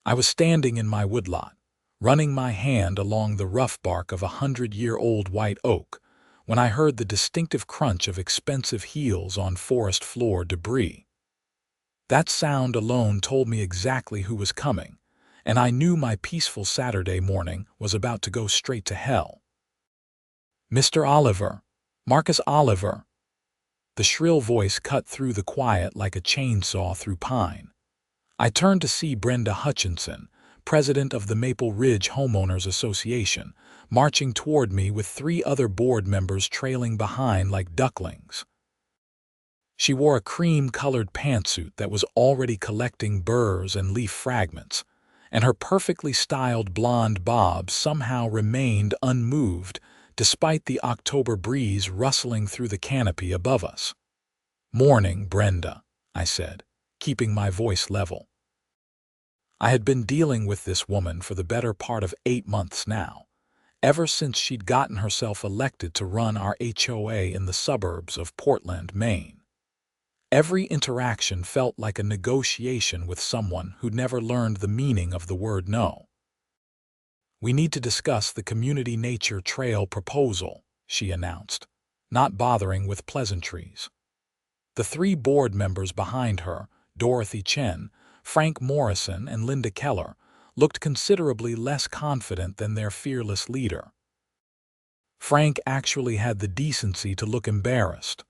I was standing in my woodlot, running my hand along the rough bark of a 100-year-old white oak, when I heard the distinctive crunch of expensive heels on forest floor debris. That sound alone told me exactly who was coming, and I knew my peaceful Saturday morning was about to go straight to hell. "Mr. Oliver, Marcus Oliver." The shrill voice cut through the quiet like a chainsaw through pine. I turned to see Brenda Hutchinson, president of the Maple Ridge Homeowners Association, marching toward me with 3 other board members trailing behind like ducklings. She wore a cream-colored pantsuit that was already collecting burrs and leaf fragments, and her perfectly styled blonde bob somehow remained unmoved despite the October breeze rustling through the canopy above us. "Morning, Brenda," I said, keeping my voice level. I had been dealing with this woman for the better part of 8 months now, ever since she'd gotten herself elected to run our HOA in the suburbs of Portland, Maine. Every interaction felt like a negotiation with someone who'd never learned the meaning of the word no. "We need to discuss the community nature trail proposal," she announced, not bothering with pleasantries. The 3 board members behind her, Dorothy Chen, Frank Morrison, and Linda Keller, looked considerably less confident than their fearless leader. Frank actually had the decency to look embarrassed.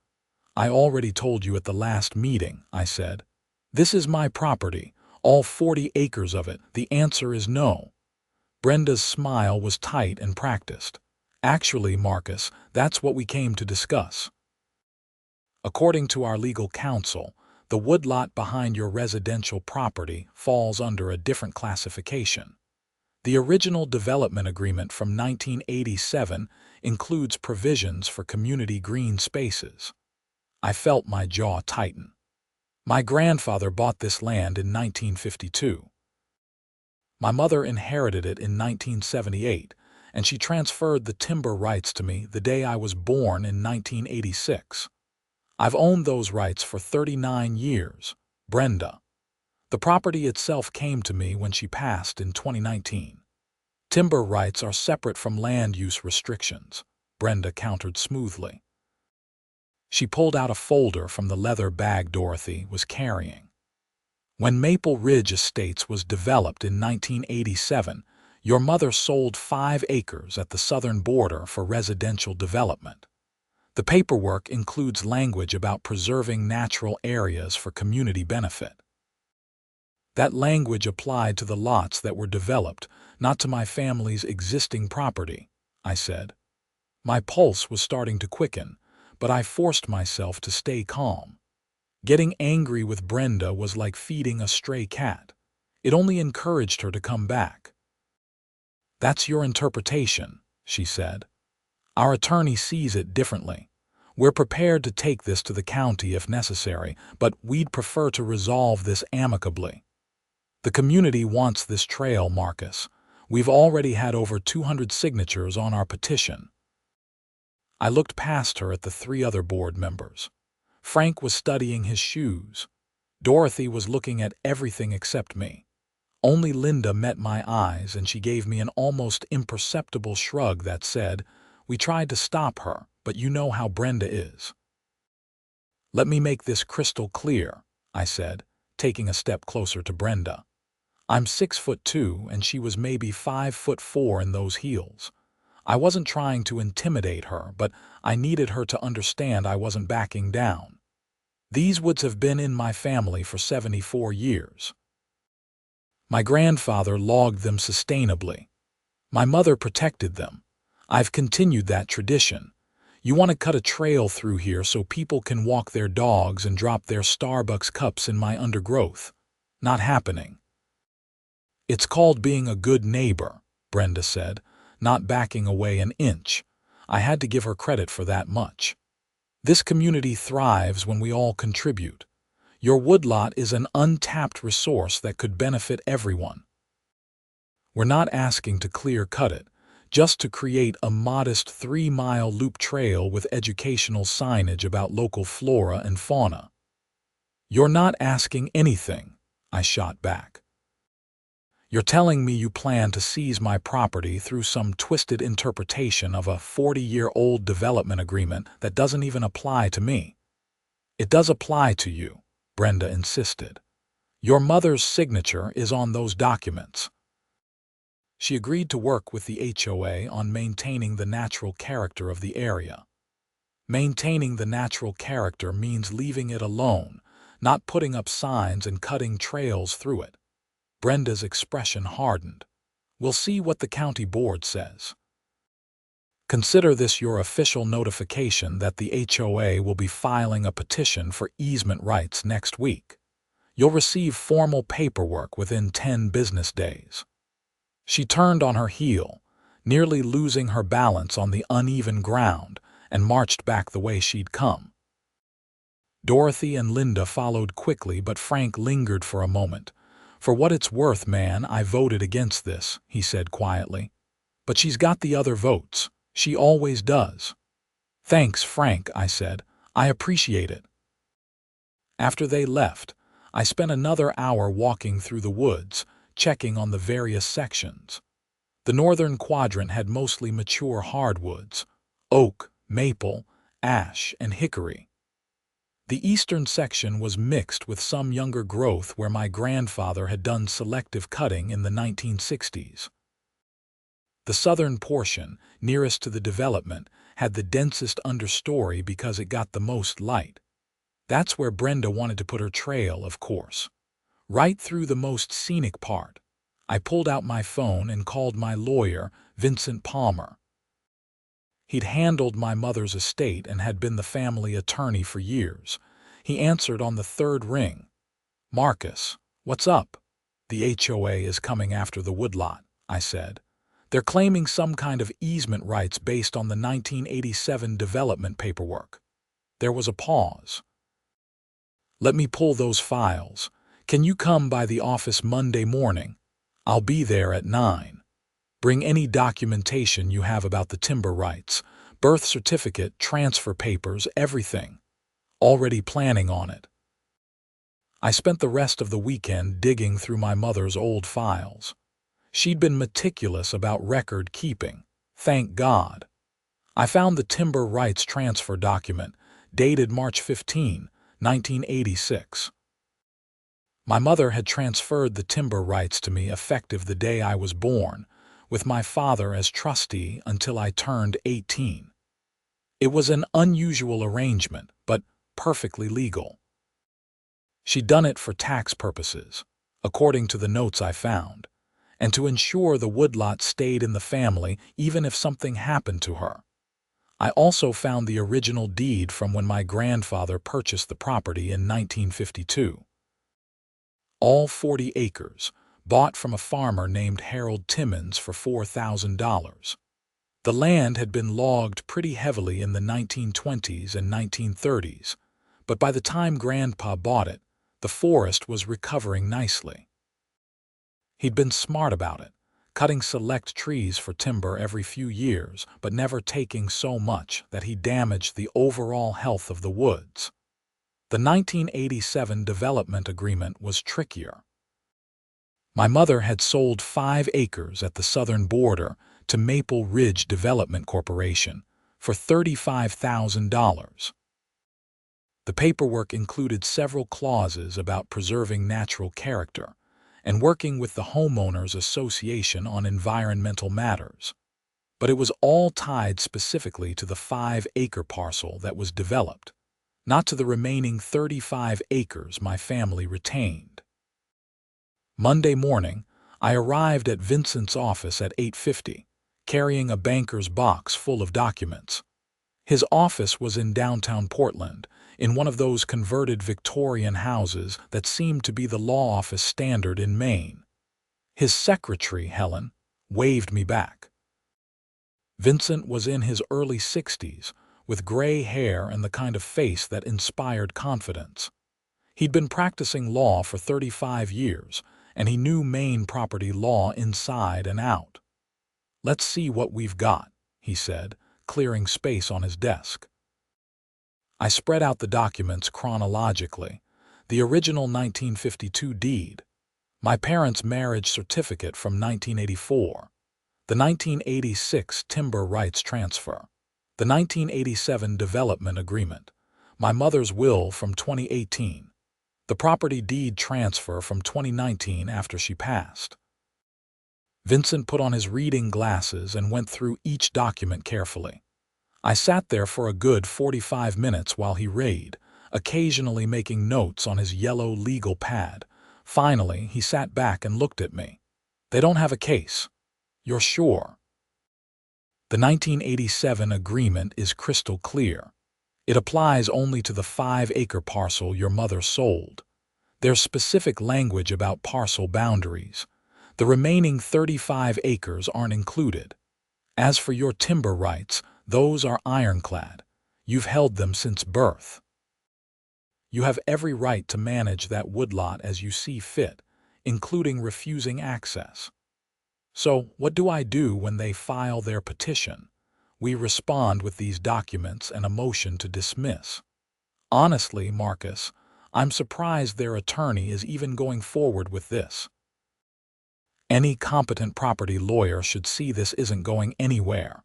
"I already told you at the last meeting," I said. "This is my property, all 40 acres of it. The answer is no." Brenda's smile was tight and practiced. "Actually, Marcus, that's what we came to discuss. According to our legal counsel, the woodlot behind your residential property falls under a different classification. The original development agreement from 1987 includes provisions for community green spaces." I felt my jaw tighten. My grandfather bought this land in 1952. My mother inherited it in 1978, and she transferred the timber rights to me the day I was born in 1986. I've owned those rights for 39 years, Brenda. The property itself came to me when she passed in 2019. Timber rights are separate from land use restrictions, Brenda countered smoothly. She pulled out a folder from the leather bag Dorothy was carrying. "When Maple Ridge Estates was developed in 1987, your mother sold 5 acres at the southern border for residential development. The paperwork includes language about preserving natural areas for community benefit. That language applied to the lots that were developed, not to my family's existing property," I said. My pulse was starting to quicken, but I forced myself to stay calm. Getting angry with Brenda was like feeding a stray cat. It only encouraged her to come back. "That's your interpretation," she said. "Our attorney sees it differently. We're prepared to take this to the county if necessary, but we'd prefer to resolve this amicably. The community wants this trail, Marcus. We've already had over 200 signatures on our petition." I looked past her at the 3 other board members. Frank was studying his shoes. Dorothy was looking at everything except me. Only Linda met my eyes, and she gave me an almost imperceptible shrug that said, "We tried to stop her, but you know how Brenda is." "Let me make this crystal clear," I said, taking a step closer to Brenda. "I'm 6'2", and she was maybe 5'4" in those heels. I wasn't trying to intimidate her, but I needed her to understand I wasn't backing down. These woods have been in my family for 74 years. My grandfather logged them sustainably. My mother protected them. I've continued that tradition. You want to cut a trail through here so people can walk their dogs and drop their Starbucks cups in my undergrowth. Not happening." "It's called being a good neighbor," Brenda said, not backing away an inch. I had to give her credit for that much. "This community thrives when we all contribute. Your woodlot is an untapped resource that could benefit everyone. We're not asking to clear-cut it, just to create a modest 3-mile loop trail with educational signage about local flora and fauna." "You're not asking anything," I shot back. You're telling me you plan to seize my property through some twisted interpretation of a 40-year-old development agreement that doesn't even apply to me. It does apply to you, Brenda insisted. Your mother's signature is on those documents. She agreed to work with the HOA on maintaining the natural character of the area. Maintaining the natural character means leaving it alone, not putting up signs and cutting trails through it. Brenda's expression hardened. We'll see what the county board says. Consider this your official notification that the HOA will be filing a petition for easement rights next week. You'll receive formal paperwork within 10 business days. She turned on her heel, nearly losing her balance on the uneven ground, and marched back the way she'd come. Dorothy and Linda followed quickly, but Frank lingered for a moment. For what it's worth, man, I voted against this, he said quietly. But she's got the other votes. She always does. Thanks, Frank, I said. I appreciate it. After they left, I spent another hour walking through the woods, checking on the various sections. The northern quadrant had mostly mature hardwoods: oak, maple, ash, and hickory. The eastern section was mixed with some younger growth where my grandfather had done selective cutting in the 1960s. The southern portion, nearest to the development, had the densest understory because it got the most light. That's where Brenda wanted to put her trail, of course. Right through the most scenic part. I pulled out my phone and called my lawyer, Vincent Palmer. He'd handled my mother's estate and had been the family attorney for years. He answered on the third ring. Marcus, what's up? The HOA is coming after the Woodlot, I said. They're claiming some kind of easement rights based on the 1987 development paperwork. There was a pause. Let me pull those files. Can you come by the office Monday morning? I'll be there at 9. Bring any documentation you have about the timber rights, birth certificate, transfer papers, everything. Already planning on it. I spent the rest of the weekend digging through my mother's old files. She'd been meticulous about record keeping, thank God. I found the timber rights transfer document, dated March 15, 1986. My mother had transferred the timber rights to me effective the day I was born, with my father as trustee until I turned 18. It was an unusual arrangement, but perfectly legal. She'd done it for tax purposes, according to the notes I found, and to ensure the Woodlot stayed in the family even if something happened to her. I also found the original deed from when my grandfather purchased the property in 1952. All 40 acres, bought from a farmer named Harold Timmons for $4,000. The land had been logged pretty heavily in the 1920s and 1930s, but by the time Grandpa bought it, the forest was recovering nicely. He'd been smart about it, cutting select trees for timber every few years, but never taking so much that he damaged the overall health of the woods. The 1987 development agreement was trickier. My mother had sold 5 acres at the southern border to Maple Ridge Development Corporation for $35,000. The paperwork included several clauses about preserving natural character and working with the Homeowners Association on environmental matters. But it was all tied specifically to the 5-acre parcel that was developed, not to the remaining 35 acres my family retained. Monday morning, I arrived at Vincent's office at 8:50, carrying a banker's box full of documents. His office was in downtown Portland, in one of those converted Victorian houses that seemed to be the law office standard in Maine. His secretary, Helen, waved me back. Vincent was in his early 60s, with gray hair and the kind of face that inspired confidence. He'd been practicing law for 35 years, and he knew Maine property law inside and out. Let's see what we've got, he said, clearing space on his desk. I spread out the documents chronologically. The original 1952 deed, My parents' marriage certificate from 1984, the 1986 timber rights transfer, the 1987 development agreement, my mother's will from 2018, the property deed transfer from 2019 after she passed. Vincent put on his reading glasses and went through each document carefully. I sat there for a good 45 minutes while he read, occasionally making notes on his yellow legal pad. Finally, he sat back and looked at me. "They don't have a case. You're sure?" The 1987 agreement is crystal clear. It applies only to the 5-acre parcel your mother sold. There's specific language about parcel boundaries. The remaining 35 acres aren't included. As for your timber rights, those are ironclad. You've held them since birth. You have every right to manage that woodlot as you see fit, including refusing access. So, what do I do when they file their petition? We respond with these documents and a motion to dismiss. Honestly, Marcus, I'm surprised their attorney is even going forward with this. Any competent property lawyer should see this isn't going anywhere.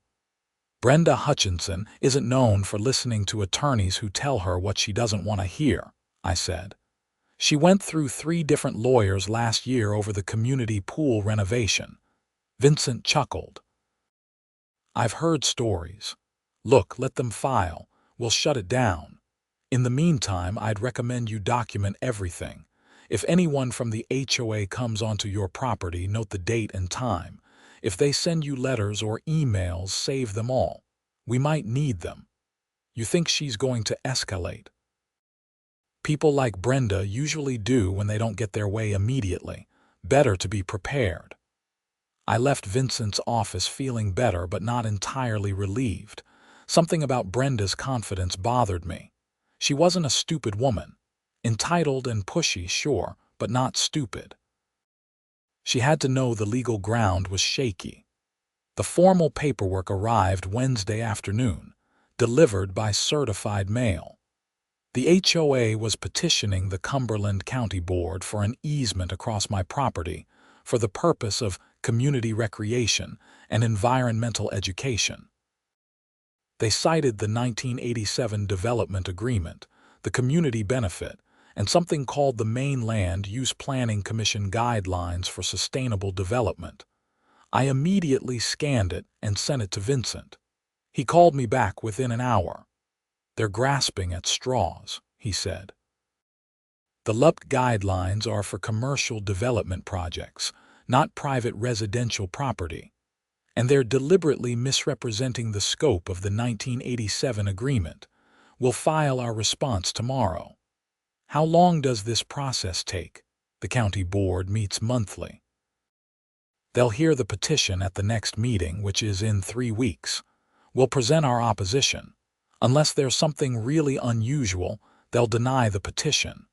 Brenda Hutchinson isn't known for listening to attorneys who tell her what she doesn't want to hear, I said. She went through 3 different lawyers last year over the community pool renovation. Vincent chuckled. I've heard stories. Look, let them file. We'll shut it down. In the meantime, I'd recommend you document everything. If anyone from the HOA comes onto your property, note the date and time. If they send you letters or emails, save them all. We might need them. You think she's going to escalate? People like Brenda usually do when they don't get their way immediately. Better to be prepared. I left Vincent's office feeling better but not entirely relieved. Something about Brenda's confidence bothered me. She wasn't a stupid woman. Entitled and pushy, sure, but not stupid. She had to know the legal ground was shaky. The formal paperwork arrived Wednesday afternoon, delivered by certified mail. The HOA was petitioning the Cumberland County Board for an easement across my property for the purpose of community recreation and environmental education. They cited the 1987 development agreement, the community benefit, and something called the Maine Land Use Planning Commission Guidelines for Sustainable Development. I immediately scanned it and sent it to Vincent. He called me back within an hour. "They're grasping at straws," he said. The LUP guidelines are for commercial development projects, not private residential property, and they're deliberately misrepresenting the scope of the 1987 agreement. We'll file our response tomorrow. How long does this process take? The county board meets monthly. They'll hear the petition at the next meeting, which is in 3 weeks. We'll present our opposition. Unless there's something really unusual, they'll deny the petition.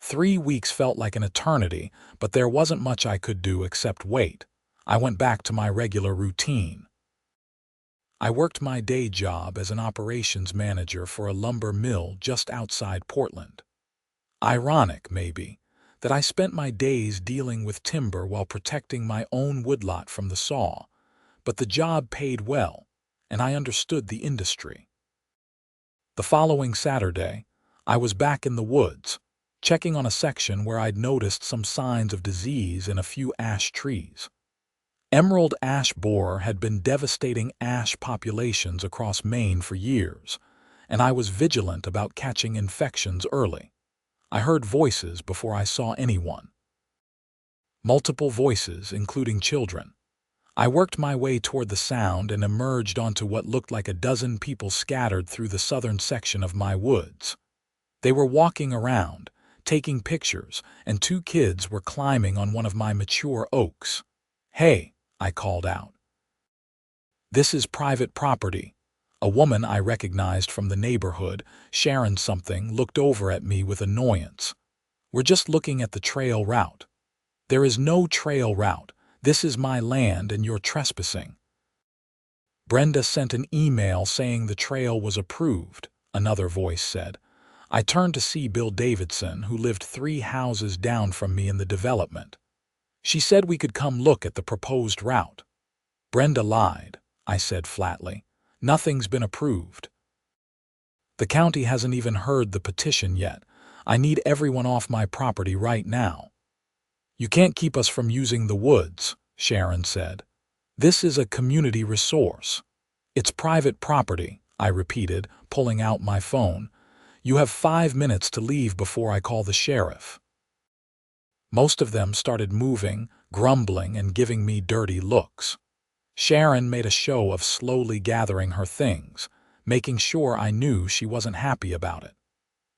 3 weeks felt like an eternity, but there wasn't much I could do except wait. I went back to my regular routine. I worked my day job as an operations manager for a lumber mill just outside Portland. Ironic, maybe, that I spent my days dealing with timber while protecting my own woodlot from the saw, but the job paid well, and I understood the industry. The following Saturday, I was back in the woods, checking on a section where I'd noticed some signs of disease in a few ash trees. Emerald ash borer had been devastating ash populations across Maine for years, and I was vigilant about catching infections early. I heard voices before I saw anyone. Multiple voices, including children. I worked my way toward the sound and emerged onto what looked like a dozen people scattered through the southern section of my woods. They were walking around, taking pictures, and 2 kids were climbing on one of my mature oaks. "Hey," I called out. "This is private property." A woman I recognized from the neighborhood, Sharon something, looked over at me with annoyance. "We're just looking at the trail route." "There is no trail route. This is my land and you're trespassing." "Brenda sent an email saying the trail was approved," another voice said. I turned to see Bill Davidson, who lived 3 houses down from me in the development. She said we could come look at the proposed route. Brenda lied, I said flatly. Nothing's been approved. The county hasn't even heard the petition yet. I need everyone off my property right now. You can't keep us from using the woods, Sharon said. This is a community resource. It's private property, I repeated, pulling out my phone. You have 5 minutes to leave before I call the sheriff. Most of them started moving, grumbling, and giving me dirty looks. Sharon made a show of slowly gathering her things, making sure I knew she wasn't happy about it.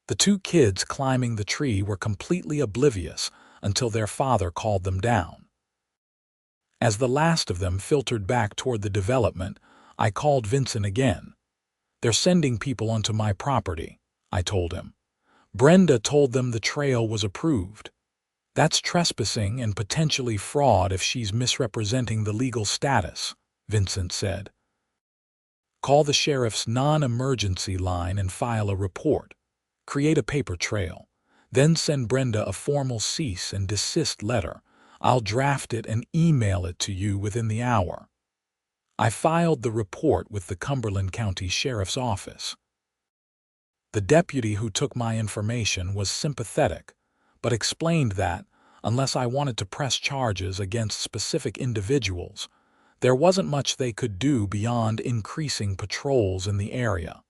The 2 kids climbing the tree were completely oblivious until their father called them down. As the last of them filtered back toward the development, I called Vincent again. They're sending people onto my property, I told him. Brenda told them the trail was approved. That's trespassing and potentially fraud if she's misrepresenting the legal status, Vincent said. Call the sheriff's non-emergency line and file a report. Create a paper trail. Then send Brenda a formal cease and desist letter. I'll draft it and email it to you within the hour. I filed the report with the Cumberland County Sheriff's Office. The deputy who took my information was sympathetic, but explained that, unless I wanted to press charges against specific individuals, there wasn't much they could do beyond increasing patrols in the area.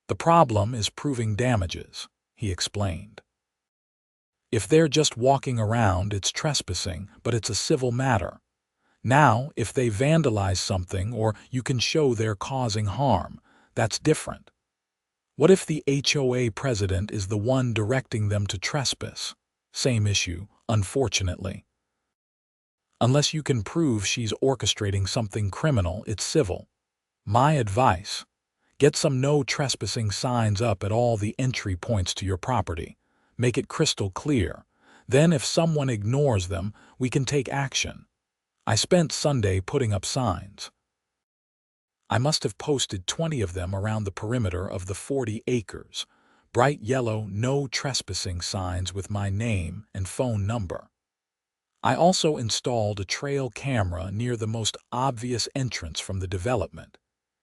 The problem is proving damages, he explained. If they're just walking around, it's trespassing, but it's a civil matter. Now, if they vandalize something or you can show they're causing harm, that's different. What if the HOA president is the one directing them to trespass? Same issue, unfortunately. Unless you can prove she's orchestrating something criminal, it's civil. My advice: get some no trespassing signs up at all the entry points to your property. Make it crystal clear. Then if someone ignores them, we can take action. I spent Sunday putting up signs. I must have posted 20 of them around the perimeter of the 40 acres, bright yellow no trespassing signs with my name and phone number. I also installed a trail camera near the most obvious entrance from the development,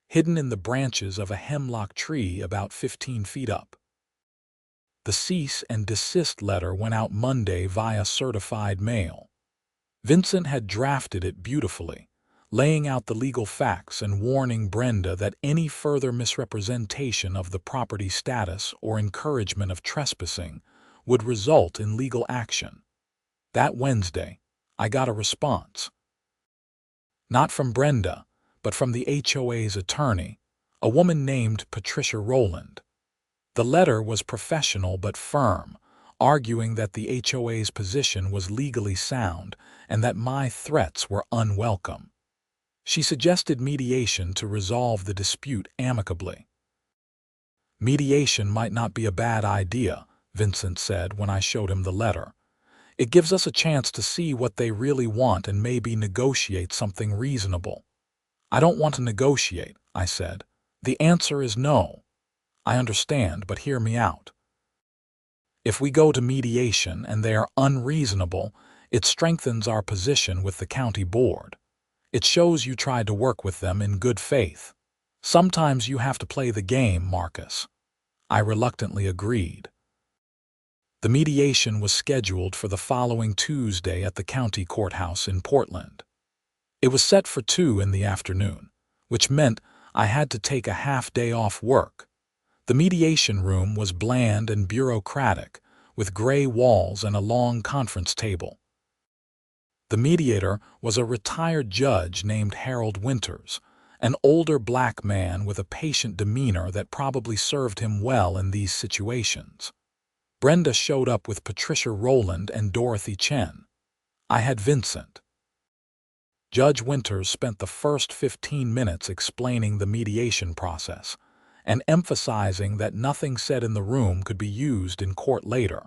hidden in the branches of a hemlock tree about 15 feet up. The cease and desist letter went out Monday via certified mail. Vincent had drafted it beautifully, laying out the legal facts and warning Brenda that any further misrepresentation of the property status or encouragement of trespassing would result in legal action. That Wednesday, I got a response. Not from Brenda, but from the HOA's attorney, a woman named Patricia Rowland. The letter was professional but firm, arguing that the HOA's position was legally sound and that my threats were unwelcome. She suggested mediation to resolve the dispute amicably. Mediation might not be a bad idea, Vincent said when I showed him the letter. It gives us a chance to see what they really want and maybe negotiate something reasonable. I don't want to negotiate, I said. The answer is no. I understand, but hear me out. If we go to mediation and they are unreasonable, it strengthens our position with the county board. It shows you tried to work with them in good faith. Sometimes you have to play the game, Marcus. I reluctantly agreed. The mediation was scheduled for the following Tuesday at the county courthouse in Portland. It was set for 2 in the afternoon, which meant I had to take a half-day off work. The mediation room was bland and bureaucratic, with gray walls and a long conference table. The mediator was a retired judge named Harold Winters, an older black man with a patient demeanor that probably served him well in these situations. Brenda showed up with Patricia Rowland and Dorothy Chen. I had Vincent. Judge Winters spent the first 15 minutes explaining the mediation process and emphasizing that nothing said in the room could be used in court later.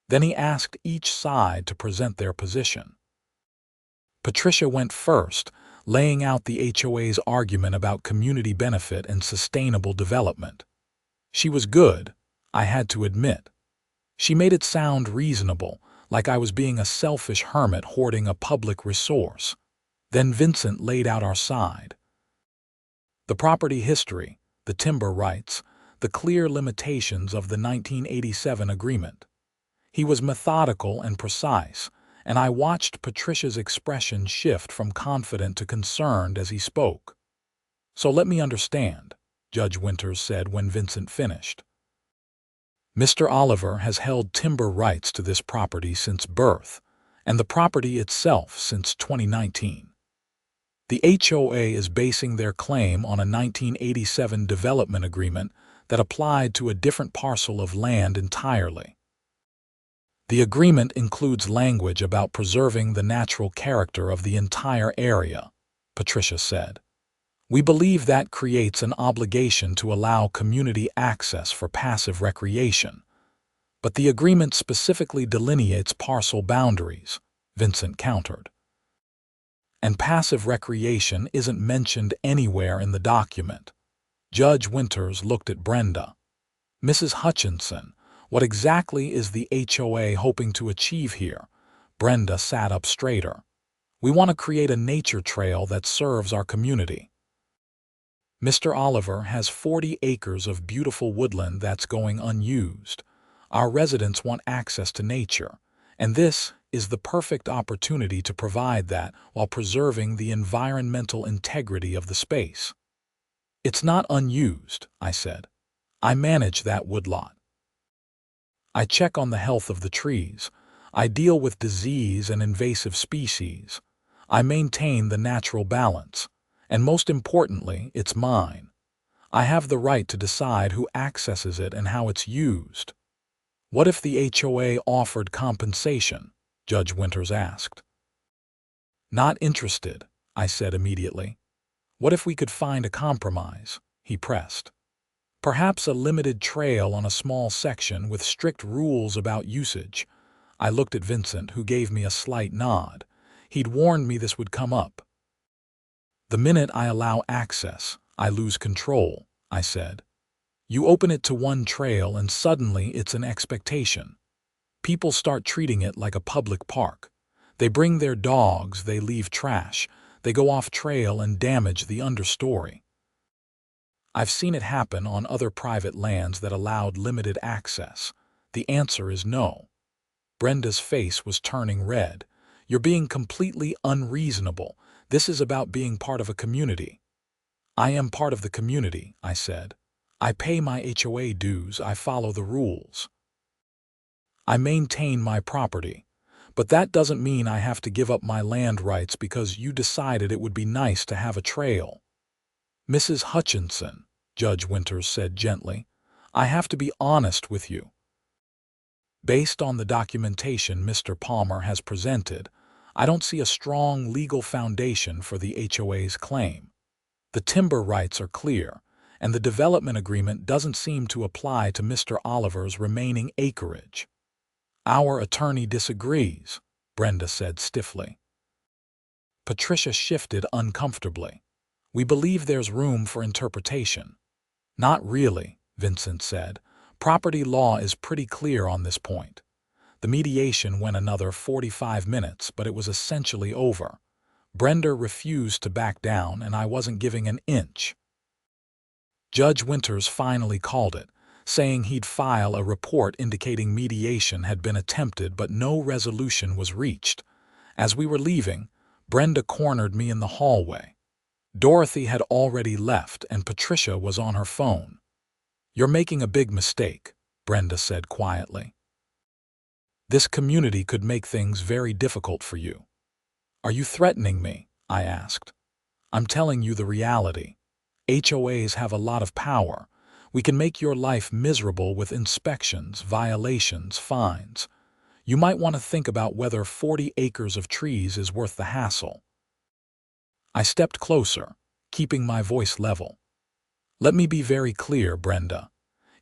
Then he asked each side to present their position. Patricia went first, laying out the HOA's argument about community benefit and sustainable development. She was good, I had to admit. She made it sound reasonable, like I was being a selfish hermit hoarding a public resource. Then Vincent laid out our side. The property history, the timber rights, the clear limitations of the 1987 agreement. He was methodical and precise, and I watched Patricia's expression shift from confident to concerned as he spoke. "So let me understand," Judge Winters said when Vincent finished. "Mr. Oliver has held timber rights to this property since birth, and the property itself since 2019. The HOA is basing their claim on a 1987 development agreement that applied to a different parcel of land entirely. The agreement includes language about preserving the natural character of the entire area," Patricia said. "We believe that creates an obligation to allow community access for passive recreation. But the agreement specifically delineates parcel boundaries," Vincent countered. "And passive recreation isn't mentioned anywhere in the document." Judge Winters looked at Brenda. "Mrs. Hutchinson, what exactly is the HOA hoping to achieve here?" Brenda sat up straighter. "We want to create a nature trail that serves our community. Mr. Oliver has 40 acres of beautiful woodland that's going unused. Our residents want access to nature, and this is the perfect opportunity to provide that while preserving the environmental integrity of the space." "It's not unused," I said. "I manage that woodlot. I check on the health of the trees. I deal with disease and invasive species. I maintain the natural balance. And most importantly, it's mine. I have the right to decide who accesses it and how it's used." "What if the HOA offered compensation?" Judge Winters asked. "Not interested," I said immediately. "What if we could find a compromise?" he pressed. "Perhaps a limited trail on a small section with strict rules about usage." I looked at Vincent, who gave me a slight nod. He'd warned me this would come up. "The minute I allow access, I lose control," I said. "You open it to one trail and suddenly it's an expectation. People start treating it like a public park. They bring their dogs, they leave trash, they go off trail and damage the understory. I've seen it happen on other private lands that allowed limited access. The answer is no." Brenda's face was turning red. "You're being completely unreasonable. This is about being part of a community." "I am part of the community," I said. "I pay my HOA dues, I follow the rules. I maintain my property. But that doesn't mean I have to give up my land rights because you decided it would be nice to have a trail." "Mrs. Hutchinson," Judge Winters said gently, "I have to be honest with you. Based on the documentation Mr. Palmer has presented, I don't see a strong legal foundation for the HOA's claim. The timber rights are clear, and the development agreement doesn't seem to apply to Mr. Oliver's remaining acreage." "Our attorney disagrees," Brenda said stiffly. Patricia shifted uncomfortably. "We believe there's room for interpretation." "Not really," Vincent said. "Property law is pretty clear on this point." The mediation went another 45 minutes, but it was essentially over. Brenda refused to back down, and I wasn't giving an inch. Judge Winters finally called it, saying he'd file a report indicating mediation had been attempted but no resolution was reached. As we were leaving, Brenda cornered me in the hallway. Dorothy had already left, and Patricia was on her phone. "You're making a big mistake," Brenda said quietly. "This community could make things very difficult for you." "Are you threatening me?" I asked. "I'm telling you the reality. HOAs have a lot of power. We can make your life miserable with inspections, violations, fines. You might want to think about whether 40 acres of trees is worth the hassle." I stepped closer, keeping my voice level. "Let me be very clear, Brenda.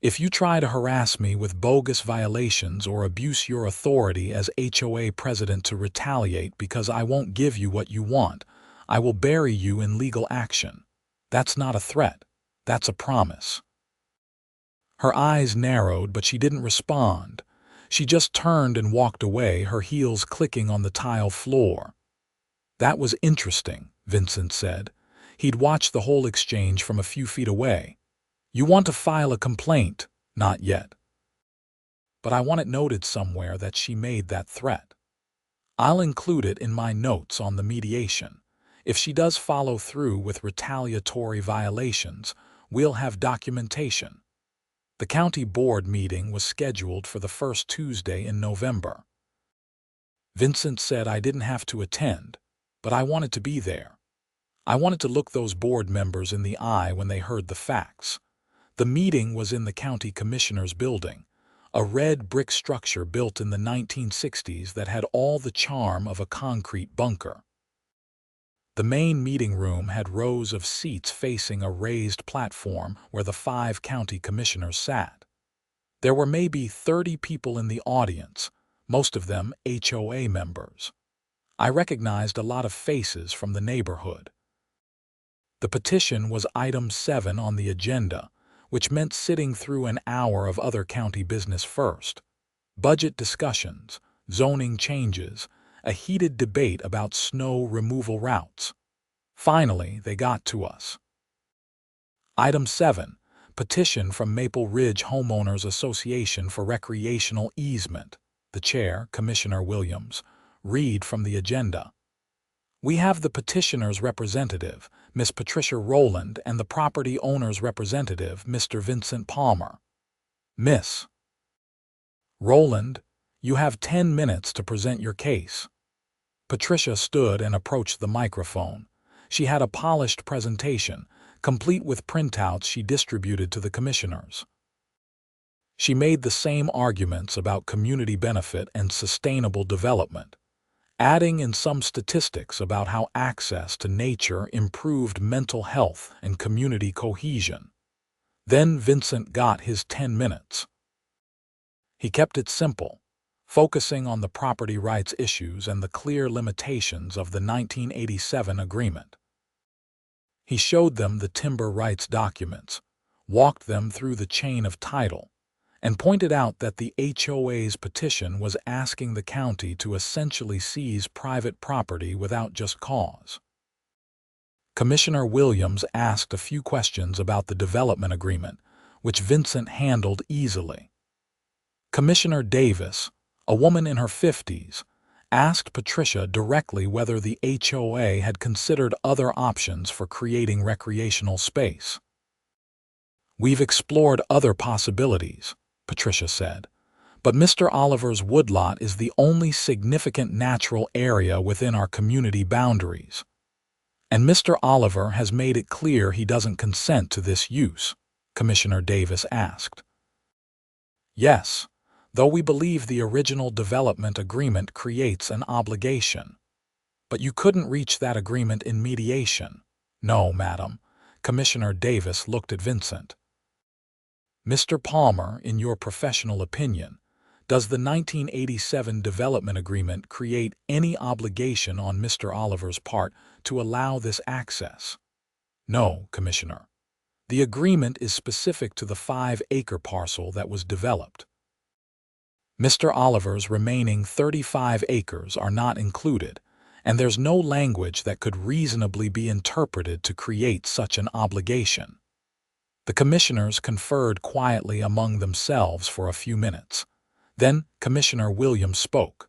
If you try to harass me with bogus violations or abuse your authority as HOA president to retaliate because I won't give you what you want, I will bury you in legal action. That's not a threat. That's a promise." Her eyes narrowed, but she didn't respond. She just turned and walked away, her heels clicking on the tile floor. That was interesting, Vincent said. He'd watched the whole exchange from a few feet away. You want to file a complaint? Not yet. But I want it noted somewhere that she made that threat. I'll include it in my notes on the mediation. If she does follow through with retaliatory violations, we'll have documentation. The county board meeting was scheduled for the first Tuesday in November. Vincent said I didn't have to attend, but I wanted to be there. I wanted to look those board members in the eye when they heard the facts. The meeting was in the county commissioner's building, a red brick structure built in the 1960s that had all the charm of a concrete bunker. The main meeting room had rows of seats facing a raised platform where the 5 county commissioners sat. There were maybe 30 people in the audience, most of them HOA members. I recognized a lot of faces from the neighborhood. The petition was item 7 on the agenda, which meant sitting through an hour of other county business first. Budget discussions, zoning changes, a heated debate about snow removal routes. Finally, they got to us. Item 7, petition from Maple Ridge Homeowners Association for recreational easement. The chair, Commissioner Williams, read from the agenda. We have the petitioner's representative, Miss Patricia Rowland, and the property owner's representative, Mr. Vincent Palmer. Miss Rowland, you have 10 minutes to present your case. Patricia stood and approached the microphone. She had a polished presentation, complete with printouts she distributed to the commissioners. She made the same arguments about community benefit and sustainable development, adding in some statistics about how access to nature improved mental health and community cohesion. Then Vincent got his 10 minutes. He kept it simple, focusing on the property rights issues and the clear limitations of the 1987 agreement. He showed them the timber rights documents, walked them through the chain of title, and pointed out that the HOA's petition was asking the county to essentially seize private property without just cause. Commissioner Williams asked a few questions about the development agreement, which Vincent handled easily. Commissioner Davis, a woman in her 50s, asked Patricia directly whether the HOA had considered other options for creating recreational space. We've explored other possibilities, Patricia said, but Mr. Oliver's Woodlot is the only significant natural area within our community boundaries. And Mr. Oliver has made it clear he doesn't consent to this use, Commissioner Davis asked. Yes, though we believe the original development agreement creates an obligation. But you couldn't reach that agreement in mediation. No, madam. Commissioner Davis looked at Vincent. Mr. Palmer, in your professional opinion, does the 1987 development agreement create any obligation on Mr. Oliver's part to allow this access? No, Commissioner. The agreement is specific to the 5-acre parcel that was developed. Mr. Oliver's remaining 35 acres are not included, and there's no language that could reasonably be interpreted to create such an obligation. The commissioners conferred quietly among themselves for a few minutes. Then Commissioner Williams spoke.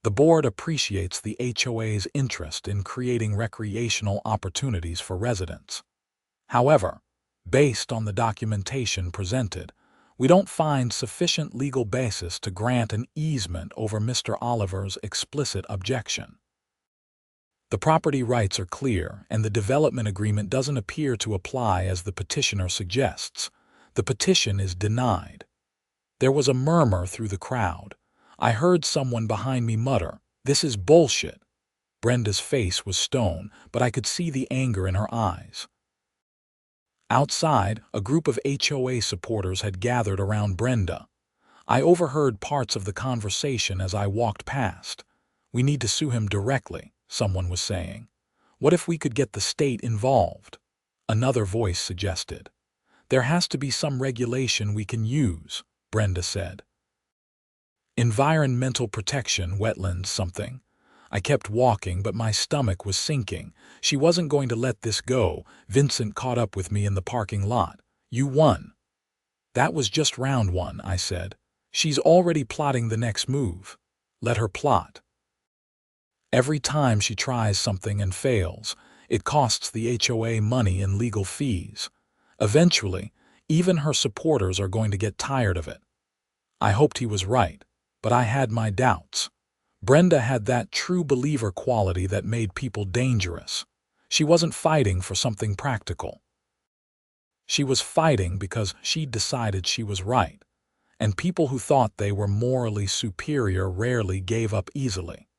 The board appreciates the HOA's interest in creating recreational opportunities for residents. However, based on the documentation presented, we don't find sufficient legal basis to grant an easement over Mr. Oliver's explicit objection. The property rights are clear, and the development agreement doesn't appear to apply as the petitioner suggests. The petition is denied. There was a murmur through the crowd. I heard someone behind me mutter, "This is bullshit." Brenda's face was stone, but I could see the anger in her eyes. Outside, a group of HOA supporters had gathered around Brenda. I overheard parts of the conversation as I walked past. "We need to sue him directly," someone was saying. "What if we could get the state involved?" Another voice suggested. "There has to be some regulation we can use," Brenda said. Environmental protection, wetlands, something. I kept walking, but my stomach was sinking. She wasn't going to let this go. Vincent caught up with me in the parking lot. You won. That was just round one, I said. She's already plotting the next move. Let her plot. Every time she tries something and fails, it costs the HOA money in legal fees. Eventually, even her supporters are going to get tired of it. I hoped he was right, but I had my doubts. Brenda had that true believer quality that made people dangerous. She wasn't fighting for something practical. She was fighting because she'd decided she was right, and people who thought they were morally superior rarely gave up easily.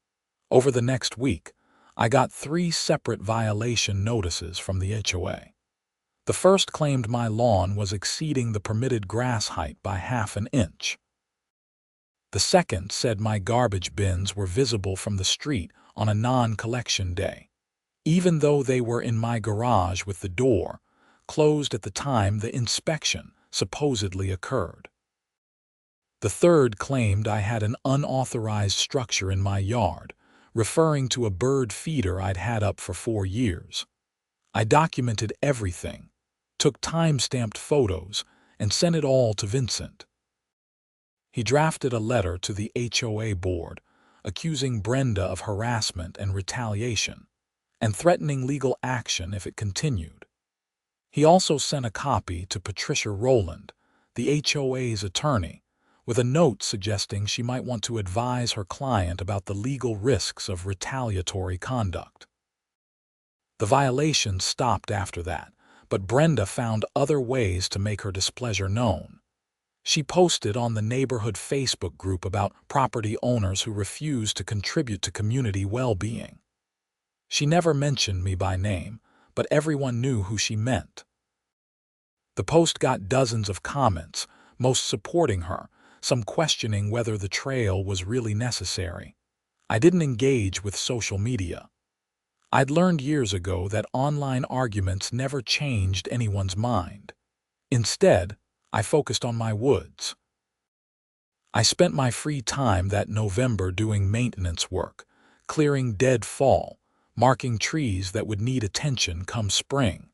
Over the next week, I got 3 separate violation notices from the HOA. The first claimed my lawn was exceeding the permitted grass height by half an inch. The second said my garbage bins were visible from the street on a non-collection day, even though they were in my garage with the door closed at the time the inspection supposedly occurred. The third claimed I had an unauthorized structure in my yard, referring to a bird feeder I'd had up for 4 years. I documented everything, took time-stamped photos, and sent it all to Vincent. He drafted a letter to the HOA board, accusing Brenda of harassment and retaliation, and threatening legal action if it continued. He also sent a copy to Patricia Rowland, the HOA's attorney, with a note suggesting she might want to advise her client about the legal risks of retaliatory conduct. The violations stopped after that, but Brenda found other ways to make her displeasure known. She posted on the neighborhood Facebook group about property owners who refused to contribute to community well-being. She never mentioned me by name, but everyone knew who she meant. The post got dozens of comments, most supporting her, some questioning whether the trail was really necessary. I didn't engage with social media. I'd learned years ago that online arguments never changed anyone's mind. Instead, I focused on my woods. I spent my free time that November doing maintenance work, clearing dead fall, marking trees that would need attention come spring.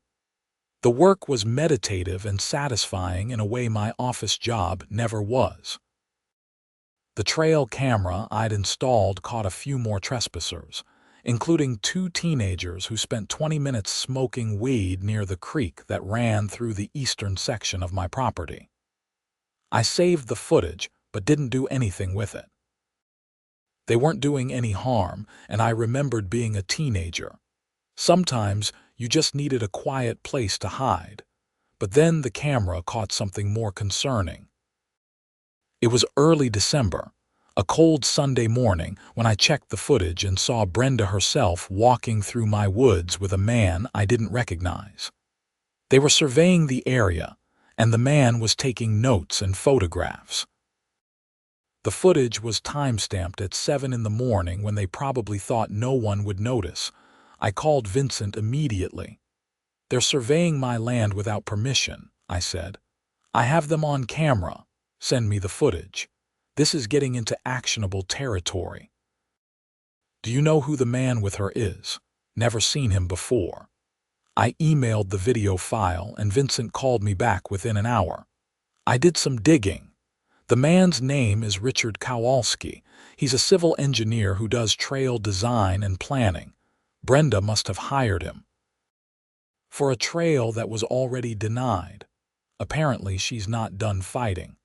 The work was meditative and satisfying in a way my office job never was. The trail camera I'd installed caught a few more trespassers, including 2 teenagers who spent 20 minutes smoking weed near the creek that ran through the eastern section of my property. I saved the footage, but didn't do anything with it. They weren't doing any harm, and I remembered being a teenager. Sometimes you just needed a quiet place to hide. But then the camera caught something more concerning. It was early December, a cold Sunday morning, when I checked the footage and saw Brenda herself walking through my woods with a man I didn't recognize. They were surveying the area, and the man was taking notes and photographs. The footage was time-stamped at 7 in the morning when they probably thought no one would notice. I called Vincent immediately. "They're surveying my land without permission," I said. "I have them on camera. Send me the footage. This is getting into actionable territory." "Do you know who the man with her is?" "Never seen him before." I emailed the video file, and Vincent called me back within an hour. I did some digging. The man's name is Richard Kowalski. He's a civil engineer who does trail design and planning. Brenda must have hired him for a trail that was already denied. Apparently, she's not done fighting.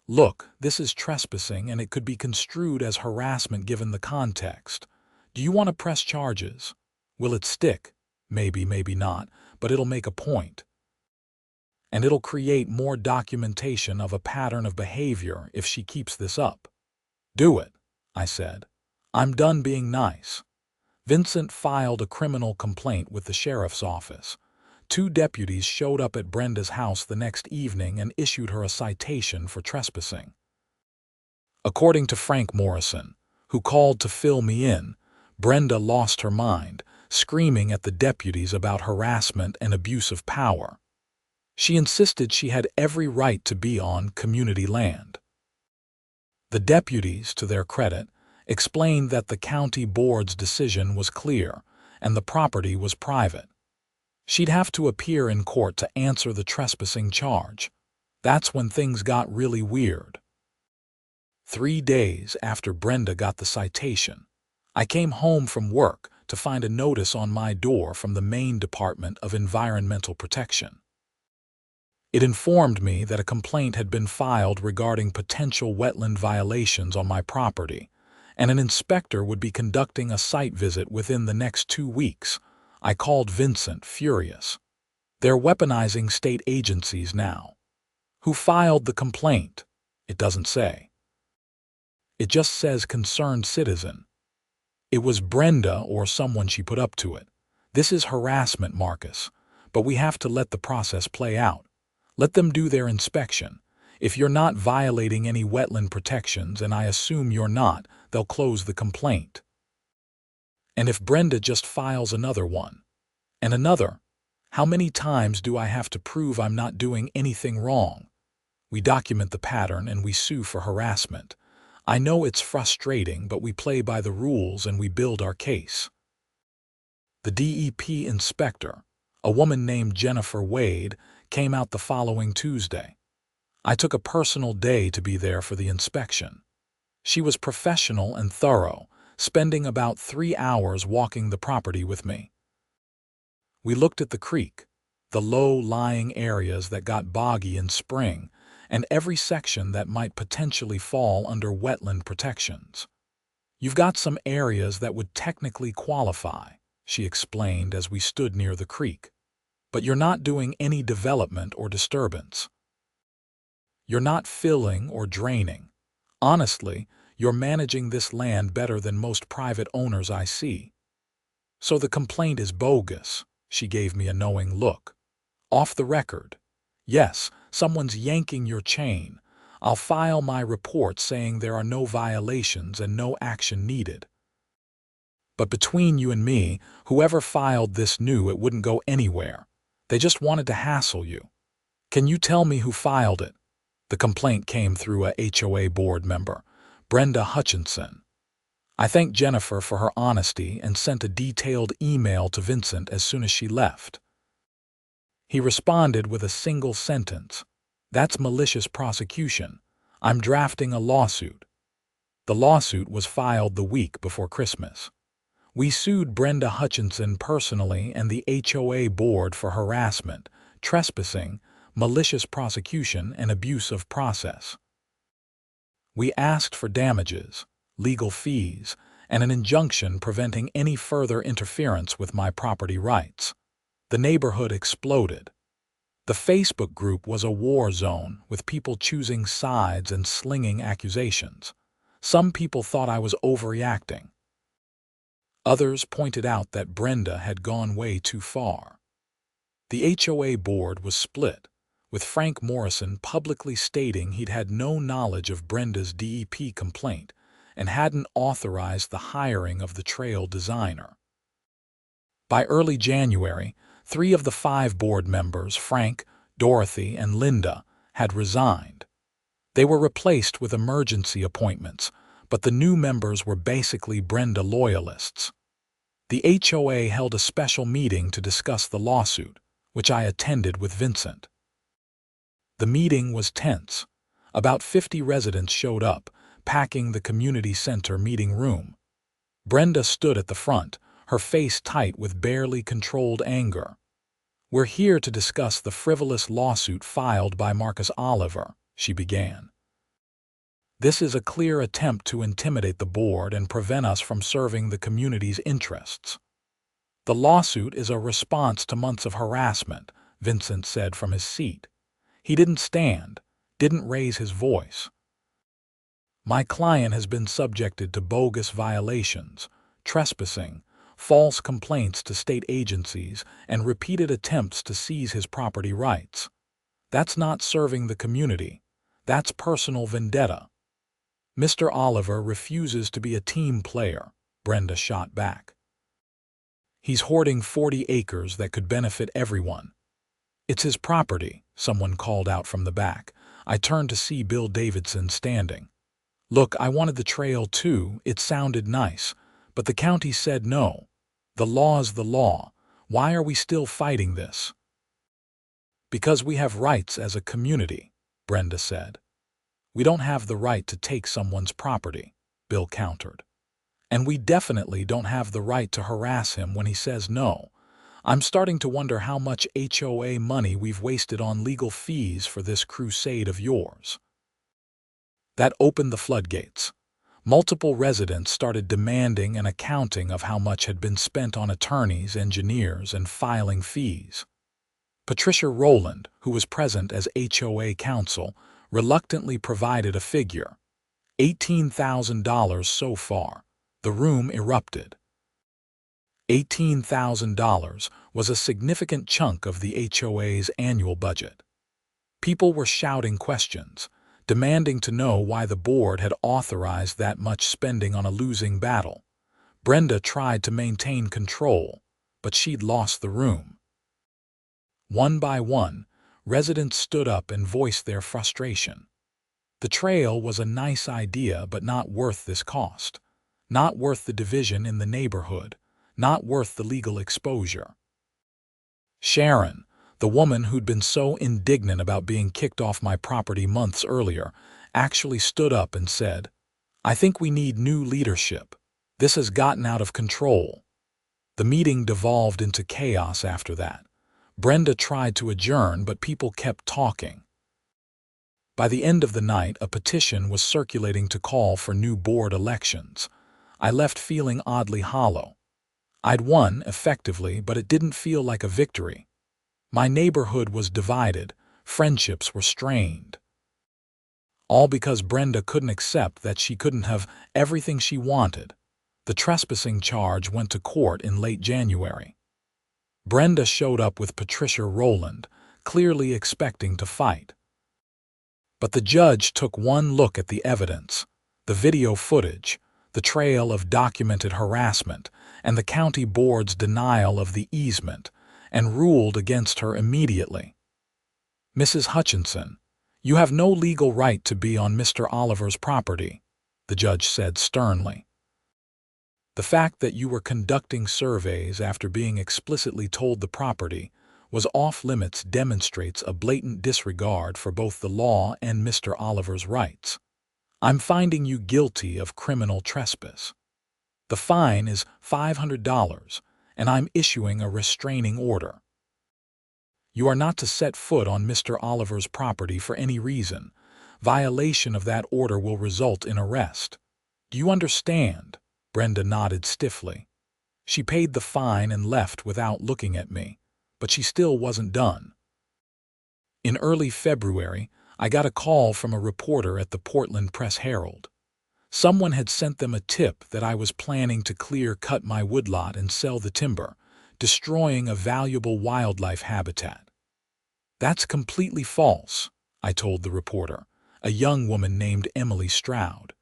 "Look, this is trespassing, and it could be construed as harassment given the context. Do you want to press charges? Will it stick? Maybe, maybe not, but it'll make a point. And it'll create more documentation of a pattern of behavior if she keeps this up." "Do it," I said. "I'm done being nice." Vincent filed a criminal complaint with the sheriff's office. 2 deputies showed up at Brenda's house the next evening and issued her a citation for trespassing. According to Frank Morrison, who called to fill me in, Brenda lost her mind, screaming at the deputies about harassment and abuse of power. She insisted she had every right to be on community land. The deputies, to their credit, explained that the county board's decision was clear and the property was private. She'd have to appear in court to answer the trespassing charge. That's when things got really weird. 3 days after Brenda got the citation, I came home from work to find a notice on my door from the Maine Department of Environmental Protection. It informed me that a complaint had been filed regarding potential wetland violations on my property, and an inspector would be conducting a site visit within the next 2 weeks. I called Vincent, furious. They're weaponizing state agencies now. Who filed the complaint? It doesn't say. It just says concerned citizen. It was Brenda or someone she put up to it. This is harassment, Marcus, but we have to let the process play out. Let them do their inspection. If you're not violating any wetland protections, and I assume you're not, they'll close the complaint. And if Brenda just files another one, and another, how many times do I have to prove I'm not doing anything wrong? We document the pattern and we sue for harassment. I know it's frustrating, but we play by the rules and we build our case. The DEP inspector, a woman named Jennifer Wade, came out the following Tuesday. I took a personal day to be there for the inspection. She was professional and thorough, spending about 3 hours walking the property with me. We looked at the creek, the low-lying areas that got boggy in spring, and every section that might potentially fall under wetland protections. You've got some areas that would technically qualify, she explained as we stood near the creek, but you're not doing any development or disturbance. You're not filling or draining. Honestly, you're managing this land better than most private owners I see. So the complaint is bogus. She gave me a knowing look. Off the record. Yes, someone's yanking your chain. I'll file my report saying there are no violations and no action needed. But between you and me, whoever filed this knew it wouldn't go anywhere. They just wanted to hassle you. Can you tell me who filed it? The complaint came through a HOA board member, Brenda Hutchinson. I thanked Jennifer for her honesty and sent a detailed email to Vincent as soon as she left. He responded with a single sentence. That's malicious prosecution. I'm drafting a lawsuit. The lawsuit was filed the week before Christmas. We sued Brenda Hutchinson personally and the HOA board for harassment, trespassing, malicious prosecution, and abuse of process. We asked for damages, legal fees, and an injunction preventing any further interference with my property rights. The neighborhood exploded. The Facebook group was a war zone, with people choosing sides and slinging accusations. Some people thought I was overreacting. Others pointed out that Brenda had gone way too far. The HOA board was split, with Frank Morrison publicly stating he'd had no knowledge of Brenda's DEP complaint and hadn't authorized the hiring of the trail designer. By early January, 3 of the 5 board members, Frank, Dorothy, and Linda, had resigned. They were replaced with emergency appointments, but the new members were basically Brenda loyalists. The HOA held a special meeting to discuss the lawsuit, which I attended with Vincent. The meeting was tense. About 50 residents showed up, packing the community center meeting room. Brenda stood at the front, her face tight with barely controlled anger. "We're here to discuss the frivolous lawsuit filed by Marcus Oliver," she began. "This is a clear attempt to intimidate the board and prevent us from serving the community's interests." "The lawsuit is a response to months of harassment," Vincent said from his seat. He didn't stand, didn't raise his voice. "My client has been subjected to bogus violations, trespassing, false complaints to state agencies, and repeated attempts to seize his property rights. That's not serving the community. That's personal vendetta." "Mr. Oliver refuses to be a team player," Brenda shot back. "He's hoarding 40 acres that could benefit everyone." "It's his property," someone called out from the back. I turned to see Bill Davidson standing. Look, I wanted the trail too, it sounded nice, but the county said no. The law's the law. Why are we still fighting this? Because we have rights as a community, Brenda said. We don't have the right to take someone's property, Bill countered. And we definitely don't have the right to harass him when he says no. I'm starting to wonder how much HOA money we've wasted on legal fees for this crusade of yours. That opened the floodgates. Multiple residents started demanding an accounting of how much had been spent on attorneys, engineers, and filing fees. Patricia Rowland, who was present as HOA counsel, reluctantly provided a figure. $18,000 so far. The room erupted. $18,000 was a significant chunk of the HOA's annual budget. People were shouting questions, demanding to know why the board had authorized that much spending on a losing battle. Brenda tried to maintain control, but she'd lost the room. One by one, residents stood up and voiced their frustration. The trail was a nice idea, but not worth this cost. Not worth the division in the neighborhood. Not worth the legal exposure. Sharon, the woman who'd been so indignant about being kicked off my property months earlier, actually stood up and said, "I think we need new leadership. This has gotten out of control." The meeting devolved into chaos after that. Brenda tried to adjourn, but people kept talking. By the end of the night, a petition was circulating to call for new board elections. I left feeling oddly hollow. I'd won, effectively, but it didn't feel like a victory. My neighborhood was divided, friendships were strained. All because Brenda couldn't accept that she couldn't have everything she wanted. The trespassing charge went to court in late January. Brenda showed up with Patricia Rowland, clearly expecting to fight. But the judge took one look at the evidence, the video footage, the trail of documented harassment, and the county board's denial of the easement, and ruled against her immediately. "Mrs. Hutchinson, you have no legal right to be on Mr. Oliver's property," the judge said sternly. "The fact that you were conducting surveys after being explicitly told the property was off-limits demonstrates a blatant disregard for both the law and Mr. Oliver's rights. I'm finding you guilty of criminal trespass. The fine is $500, and I'm issuing a restraining order. You are not to set foot on Mr. Oliver's property for any reason. Violation of that order will result in arrest. Do you understand?" Brenda nodded stiffly. She paid the fine and left without looking at me, but she still wasn't done. In early February, I got a call from a reporter at the Portland Press-Herald. Someone had sent them a tip that I was planning to clear-cut my woodlot and sell the timber, destroying a valuable wildlife habitat. "That's completely false," I told the reporter, a young woman named Emily Stroud.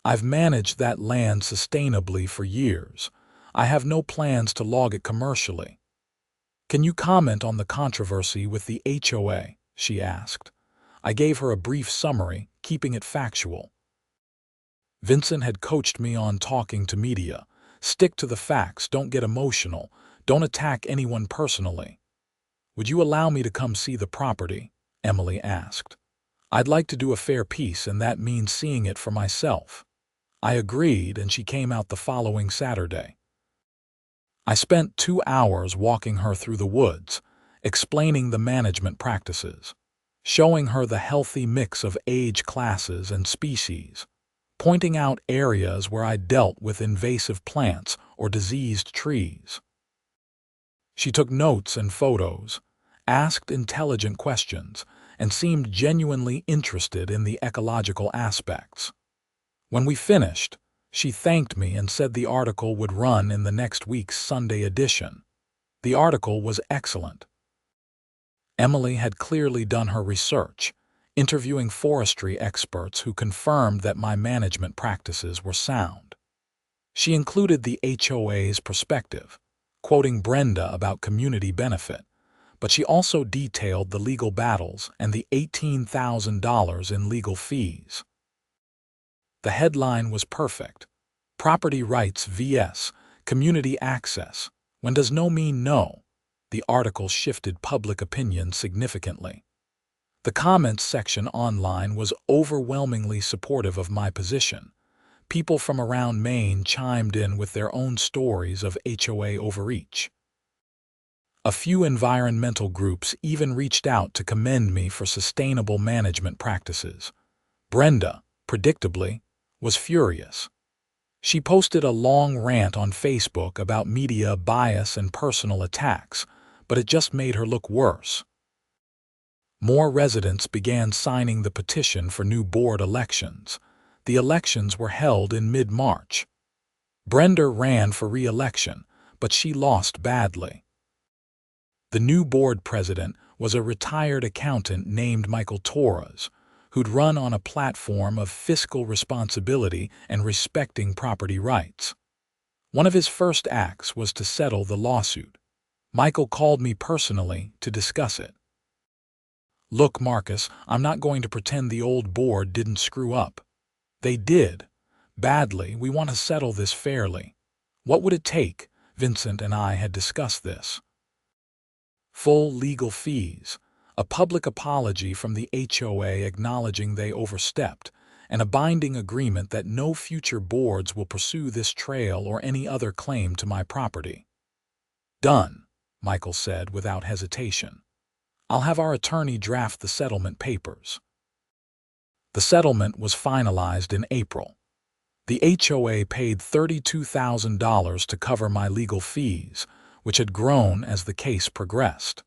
"I've managed that land sustainably for years. I have no plans to log it commercially." "Can you comment on the controversy with the HOA?" she asked. I gave her a brief summary, keeping it factual. "Vincent had coached me on talking to media. Stick to the facts, don't get emotional, don't attack anyone personally." "Would you allow me to come see the property?" Emily asked. "I'd like to do a fair piece, and that means seeing it for myself." I agreed, and she came out the following Saturday. I spent 2 hours walking her through the woods, explaining the management practices, showing her the healthy mix of age classes and species, pointing out areas where I dealt with invasive plants or diseased trees. She took notes and photos, asked intelligent questions, and seemed genuinely interested in the ecological aspects. When we finished, she thanked me and said the article would run in the next week's Sunday edition. The article was excellent. Emily had clearly done her research, interviewing forestry experts who confirmed that my management practices were sound. She included the HOA's perspective, quoting Brenda about community benefit, but she also detailed the legal battles and the $18,000 in legal fees. The headline was perfect. Property rights vs. community access. When does no mean no? The article shifted public opinion significantly. The comments section online was overwhelmingly supportive of my position. People from around Maine chimed in with their own stories of HOA overreach. A few environmental groups even reached out to commend me for sustainable management practices. Brenda, predictably, was furious. She posted a long rant on Facebook about media bias and personal attacks, but it just made her look worse. More residents began signing the petition for new board elections. The elections were held in mid-March. Brenda ran for re-election, but she lost badly. The new board president was a retired accountant named Michael Torres, who'd run on a platform of fiscal responsibility and respecting property rights. One of his first acts was to settle the lawsuit. Michael called me personally to discuss it. "Look, Marcus, I'm not going to pretend the old board didn't screw up. They did. Badly. We want to settle this fairly. What would it take?" Vincent and I had discussed this. Full legal fees, a public apology from the HOA acknowledging they overstepped, and a binding agreement that no future boards will pursue this trail or any other claim to my property. "Done," Michael said without hesitation. "I'll have our attorney draft the settlement papers." The settlement was finalized in April. The HOA paid $32,000 to cover my legal fees, which had grown as the case progressed.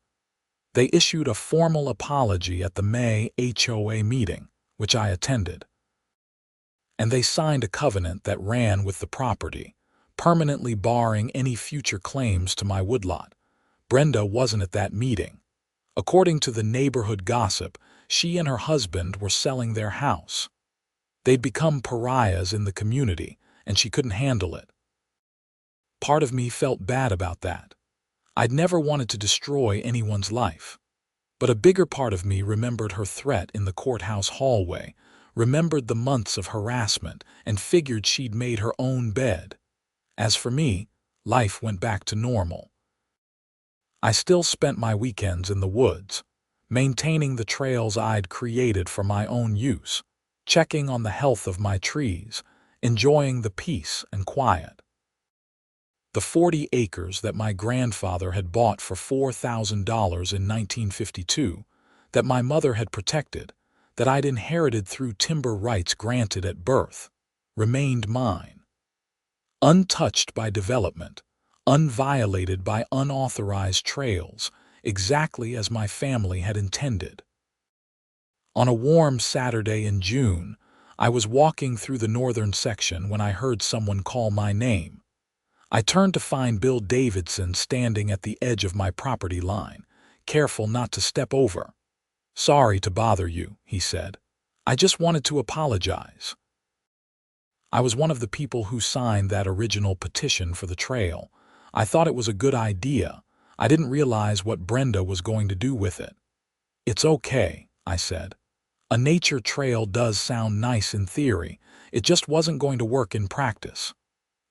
They issued a formal apology at the May HOA meeting, which I attended. And they signed a covenant that ran with the property, permanently barring any future claims to my woodlot. Brenda wasn't at that meeting. According to the neighborhood gossip, she and her husband were selling their house. They'd become pariahs in the community, and she couldn't handle it. Part of me felt bad about that. I'd never wanted to destroy anyone's life. But a bigger part of me remembered her threat in the courthouse hallway, remembered the months of harassment, and figured she'd made her own bed. As for me, life went back to normal. I still spent my weekends in the woods, maintaining the trails I'd created for my own use, checking on the health of my trees, enjoying the peace and quiet. The 40 acres that my grandfather had bought for $4,000 in 1952, that my mother had protected, that I'd inherited through timber rights granted at birth, remained mine. Untouched by development, unviolated by unauthorized trails, exactly as my family had intended. On a warm Saturday in June, I was walking through the northern section when I heard someone call my name. I turned to find Bill Davidson standing at the edge of my property line, careful not to step over. "Sorry to bother you," he said. "I just wanted to apologize." I was one of the people who signed that original petition for the trail. I thought it was a good idea. I didn't realize what Brenda was going to do with it. "It's okay," I said. "A nature trail does sound nice in theory. It just wasn't going to work in practice.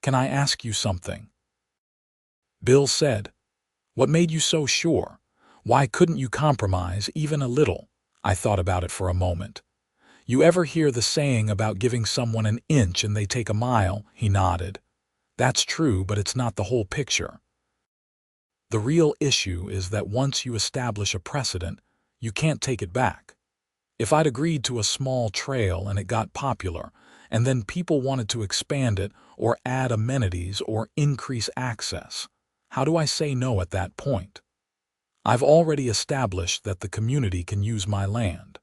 Can I ask you something?" Bill said. "What made you so sure? Why couldn't you compromise even a little?" I thought about it for a moment. "You ever hear the saying about giving someone an inch and they take a mile?" He nodded. "That's true, but it's not the whole picture. The real issue is that once you establish a precedent, you can't take it back. If I'd agreed to a small trail and it got popular, and then people wanted to expand it or add amenities or increase access, how do I say no at that point? I've already established that the community can use my land.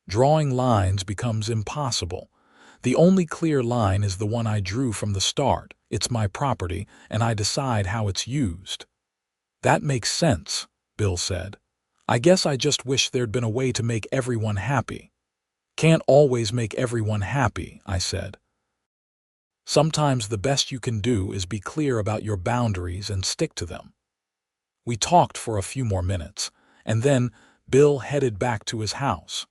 Drawing lines becomes impossible. The only clear line is the one I drew from the start. It's my property, and I decide how it's used." "That makes sense," Bill said. "I guess I just wish there'd been a way to make everyone happy." "Can't always make everyone happy," I said. "Sometimes the best you can do is be clear about your boundaries and stick to them." We talked for a few more minutes, and then Bill headed back to his house.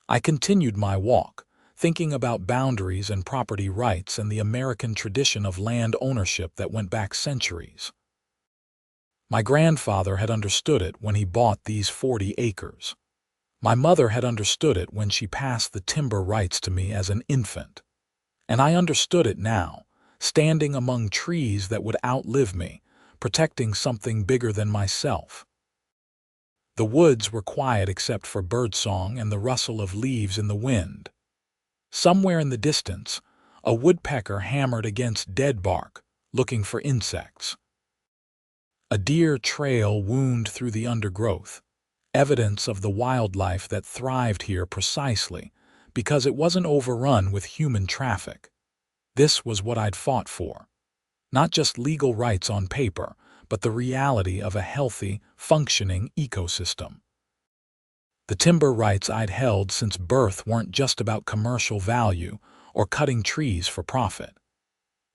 I continued my walk, thinking about boundaries and property rights and the American tradition of land ownership that went back centuries. My grandfather had understood it when he bought these 40 acres. My mother had understood it when she passed the timber rights to me as an infant. And I understood it now, standing among trees that would outlive me, protecting something bigger than myself. The woods were quiet except for birdsong and the rustle of leaves in the wind. Somewhere in the distance, a woodpecker hammered against dead bark, looking for insects. A deer trail wound through the undergrowth, evidence of the wildlife that thrived here precisely because it wasn't overrun with human traffic. This was what I'd fought for. Not just legal rights on paper, but the reality of a healthy, functioning ecosystem. The timber rights I'd held since birth weren't just about commercial value or cutting trees for profit.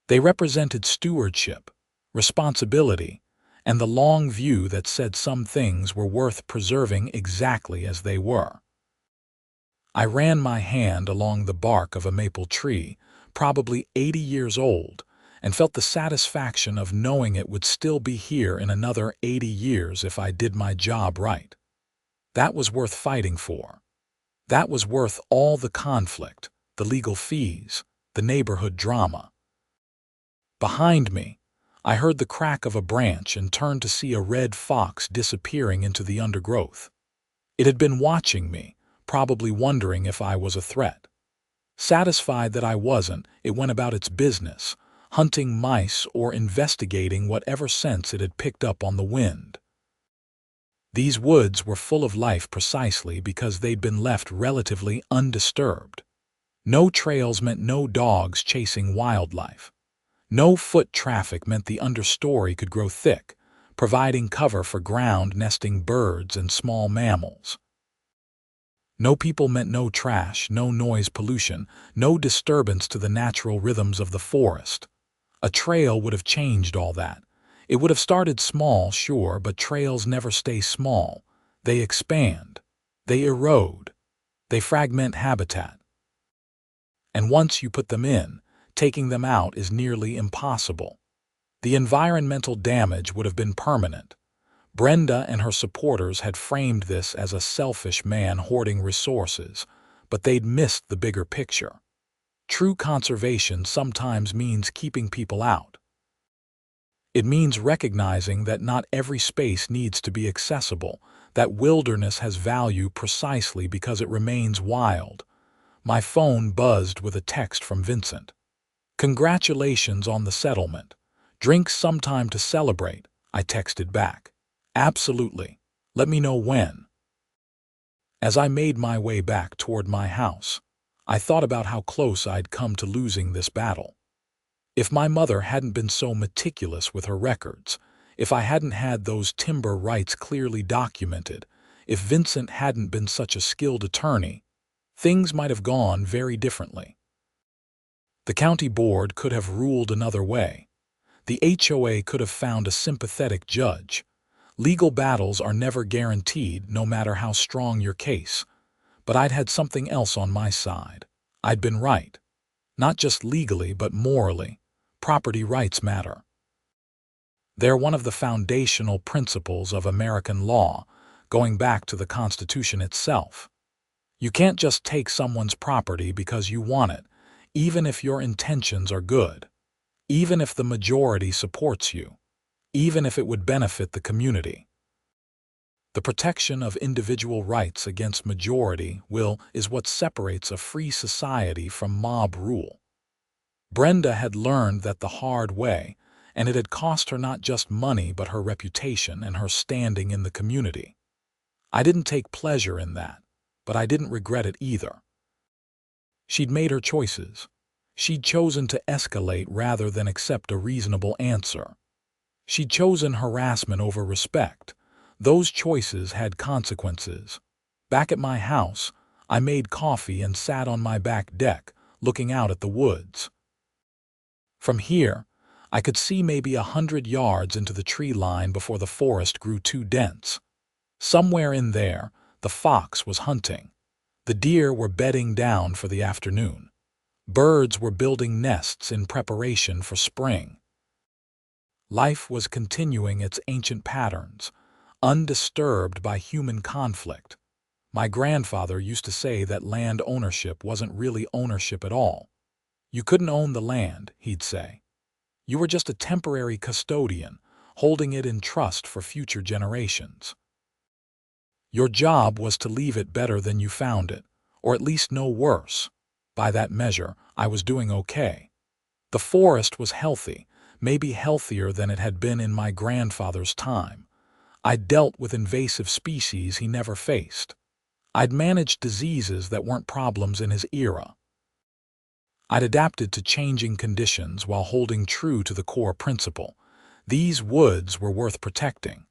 They represented stewardship, responsibility, and the long view that said some things were worth preserving exactly as they were. I ran my hand along the bark of a maple tree, probably 80 years old, and felt the satisfaction of knowing it would still be here in another 80 years if I did my job right. That was worth fighting for. That was worth all the conflict, the legal fees, the neighborhood drama. Behind me, I heard the crack of a branch and turned to see a red fox disappearing into the undergrowth. It had been watching me, probably wondering if I was a threat. Satisfied that I wasn't, it went about its business, hunting mice or investigating whatever scents it had picked up on the wind. These woods were full of life precisely because they'd been left relatively undisturbed. No trails meant no dogs chasing wildlife. No foot traffic meant the understory could grow thick, providing cover for ground-nesting birds and small mammals. No people meant no trash, no noise pollution, no disturbance to the natural rhythms of the forest. A trail would have changed all that. It would have started small, sure, but trails never stay small. They expand. They erode. They fragment habitat. And once you put them in, taking them out is nearly impossible. The environmental damage would have been permanent. Brenda and her supporters had framed this as a selfish man hoarding resources, but they'd missed the bigger picture. True conservation sometimes means keeping people out. It means recognizing that not every space needs to be accessible, that wilderness has value precisely because it remains wild. My phone buzzed with a text from Vincent. "Congratulations on the settlement. Drinks sometime to celebrate," I texted back. "Absolutely. Let me know when." As I made my way back toward my house, I thought about how close I'd come to losing this battle. If my mother hadn't been so meticulous with her records, if I hadn't had those timber rights clearly documented, if Vincent hadn't been such a skilled attorney, things might have gone very differently. The county board could have ruled another way. The HOA could have found a sympathetic judge. Legal battles are never guaranteed, no matter how strong your case. But I'd had something else on my side. I'd been right. Not just legally, but morally. Property rights matter. They're one of the foundational principles of American law, going back to the Constitution itself. You can't just take someone's property because you want it, even if your intentions are good, even if the majority supports you, even if it would benefit the community. The protection of individual rights against majority will is what separates a free society from mob rule. Brenda had learned that the hard way, and it had cost her not just money but her reputation and her standing in the community. I didn't take pleasure in that, but I didn't regret it either. She'd made her choices. She'd chosen to escalate rather than accept a reasonable answer. She'd chosen harassment over respect. Those choices had consequences. Back at my house, I made coffee and sat on my back deck, looking out at the woods. From here, I could see maybe 100 yards into the tree line before the forest grew too dense. Somewhere in there, the fox was hunting. The deer were bedding down for the afternoon. Birds were building nests in preparation for spring. Life was continuing its ancient patterns, undisturbed by human conflict. My grandfather used to say that land ownership wasn't really ownership at all. You couldn't own the land, he'd say. You were just a temporary custodian, holding it in trust for future generations. Your job was to leave it better than you found it, or at least no worse. By that measure, I was doing okay. The forest was healthy, maybe healthier than it had been in my grandfather's time. I'd dealt with invasive species he never faced. I'd managed diseases that weren't problems in his era. I'd adapted to changing conditions while holding true to the core principle. These woods were worth protecting.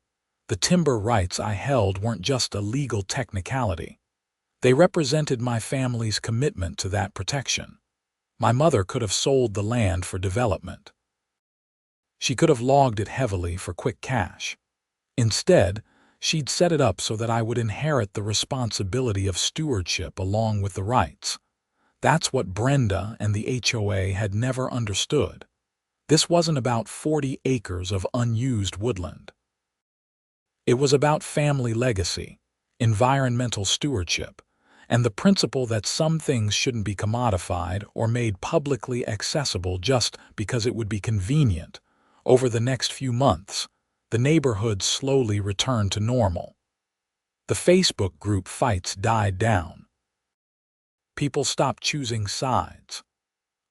The timber rights I held weren't just a legal technicality. They represented my family's commitment to that protection. My mother could have sold the land for development. She could have logged it heavily for quick cash. Instead, she'd set it up so that I would inherit the responsibility of stewardship along with the rights. That's what Brenda and the HOA had never understood. This wasn't about 40 acres of unused woodland. It was about family legacy, environmental stewardship, and the principle that some things shouldn't be commodified or made publicly accessible just because it would be convenient. Over the next few months, the neighborhood slowly returned to normal. The Facebook group fights died down. People stopped choosing sides.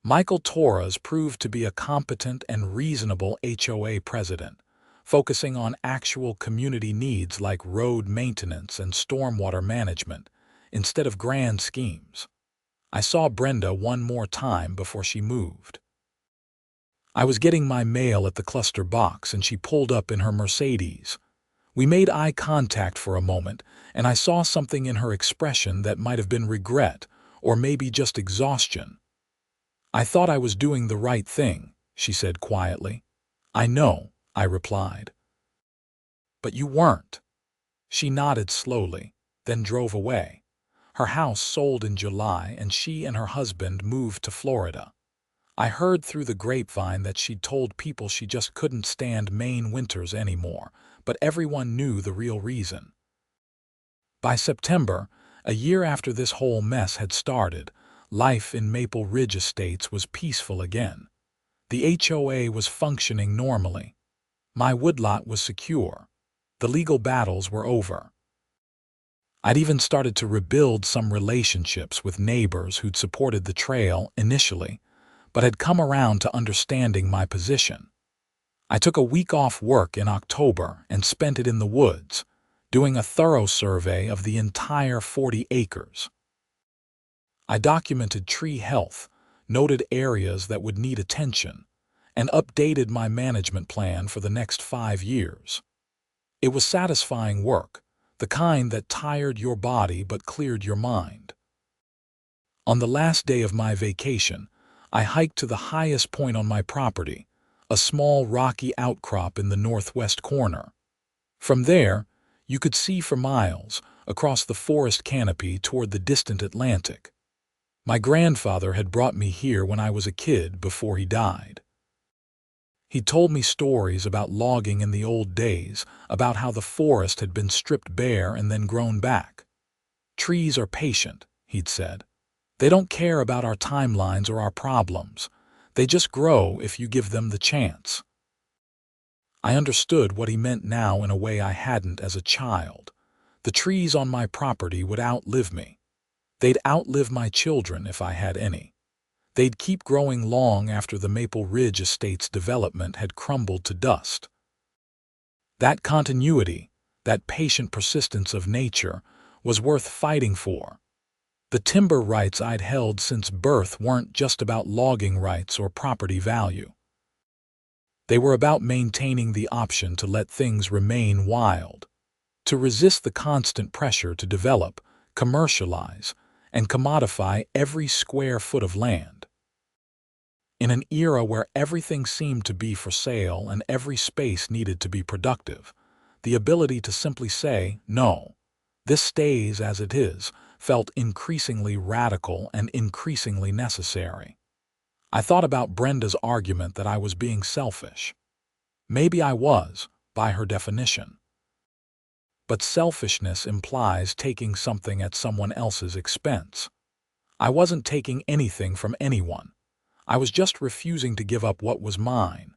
Michael Torres proved to be a competent and reasonable HOA president, focusing on actual community needs like road maintenance and stormwater management, instead of grand schemes. I saw Brenda one more time before she moved. I was getting my mail at the cluster box and she pulled up in her Mercedes. We made eye contact for a moment, and I saw something in her expression that might have been regret, or maybe just exhaustion. "I thought I was doing the right thing," she said quietly. "I know," I replied. "But you weren't." She nodded slowly, then drove away. Her house sold in July and she and her husband moved to Florida. I heard through the grapevine that she'd told people she just couldn't stand Maine winters anymore, but everyone knew the real reason. By September, a year after this whole mess had started, life in Maple Ridge Estates was peaceful again. The HOA was functioning normally. My woodlot was secure. The legal battles were over. I'd even started to rebuild some relationships with neighbors who'd supported the trail initially, but had come around to understanding my position. I took a week off work in October and spent it in the woods, doing a thorough survey of the entire 40 acres. I documented tree health, noted areas that would need attention, and updated my management plan for the next 5 years. It was satisfying work, the kind that tired your body but cleared your mind. On the last day of my vacation, I hiked to the highest point on my property, a small rocky outcrop in the northwest corner. From there, you could see for miles across the forest canopy toward the distant Atlantic. My grandfather had brought me here when I was a kid before he died. He told me stories about logging in the old days, about how the forest had been stripped bare and then grown back. "Trees are patient," he'd said. "They don't care about our timelines or our problems. They just grow if you give them the chance." I understood what he meant now in a way I hadn't as a child. The trees on my property would outlive me. They'd outlive my children if I had any. They'd keep growing long after the Maple Ridge Estate's development had crumbled to dust. That continuity, that patient persistence of nature, was worth fighting for. The timber rights I'd held since birth weren't just about logging rights or property value. They were about maintaining the option to let things remain wild, to resist the constant pressure to develop, commercialize, and commodify every square foot of land. In an era where everything seemed to be for sale and every space needed to be productive, the ability to simply say, "No, this stays as it is," felt increasingly radical and increasingly necessary. I thought about Brenda's argument that I was being selfish. Maybe I was, by her definition. But selfishness implies taking something at someone else's expense. I wasn't taking anything from anyone. I was just refusing to give up what was mine.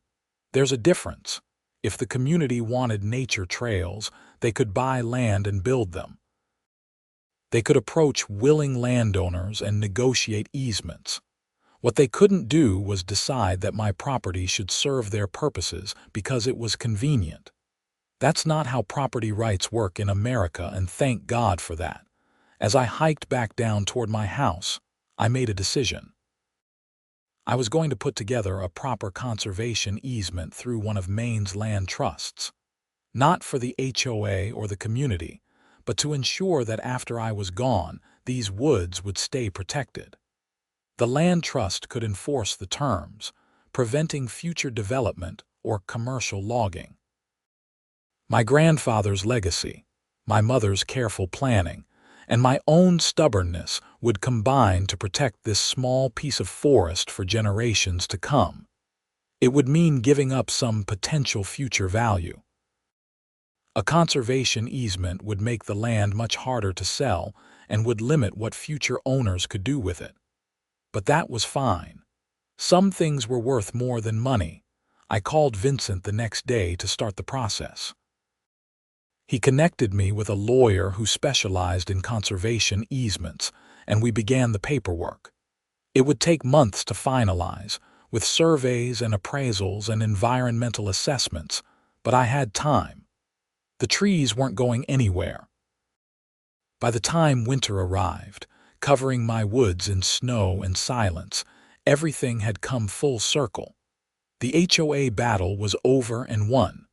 There's a difference. If the community wanted nature trails, they could buy land and build them. They could approach willing landowners and negotiate easements. What they couldn't do was decide that my property should serve their purposes because it was convenient. That's not how property rights work in America, and thank God for that. As I hiked back down toward my house, I made a decision. I was going to put together a proper conservation easement through one of Maine's land trusts. Not for the HOA or the community, but to ensure that after I was gone, these woods would stay protected. The land trust could enforce the terms, preventing future development or commercial logging. My grandfather's legacy, my mother's careful planning, and my own stubbornness would combine to protect this small piece of forest for generations to come. It would mean giving up some potential future value. A conservation easement would make the land much harder to sell and would limit what future owners could do with it. But that was fine. Some things were worth more than money. I called Vincent the next day to start the process. He connected me with a lawyer who specialized in conservation easements, and we began the paperwork. It would take months to finalize, with surveys and appraisals and environmental assessments, but I had time. The trees weren't going anywhere. By the time winter arrived, covering my woods in snow and silence, everything had come full circle. The HOA battle was over and won.